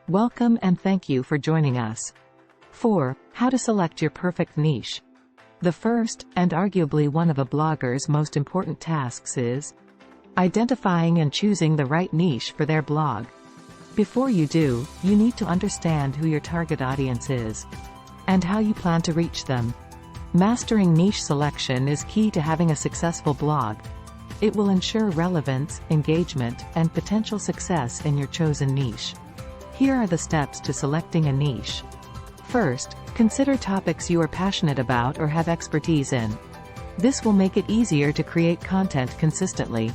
Welcome and thank you for joining us. 4. How to select your perfect niche. The first, and arguably one of a blogger's most important tasks is identifying and choosing the right niche for their blog. Before you do, you need to understand who your target audience is and how you plan to reach them. Mastering niche selection is key to having a successful blog. It will ensure relevance, engagement, and potential success in your chosen niche. Here are the steps to selecting a niche. First, consider topics you are passionate about or have expertise in. This will make it easier to create content consistently.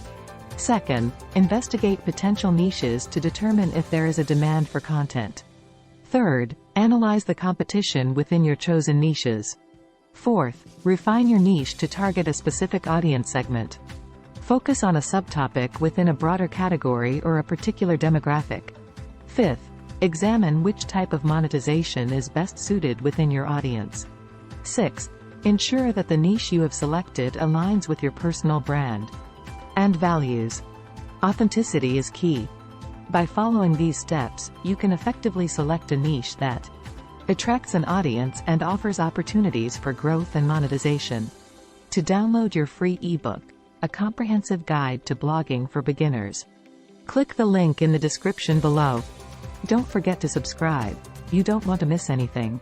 Second, investigate potential niches to determine if there is a demand for content. Third, analyze the competition within your chosen niches. Fourth, refine your niche to target a specific audience segment. Focus on a subtopic within a broader category or a particular demographic. Fifth, examine which type of monetization is best suited within your audience. Sixth, ensure that the niche you have selected aligns with your personal brand and values. Authenticity is key. By following these steps, you can effectively select a niche that attracts an audience and offers opportunities for growth and monetization. To download your free ebook, A Comprehensive Guide to Blogging for Beginners, click the link in the description below. Don't forget to subscribe. You don't want to miss anything.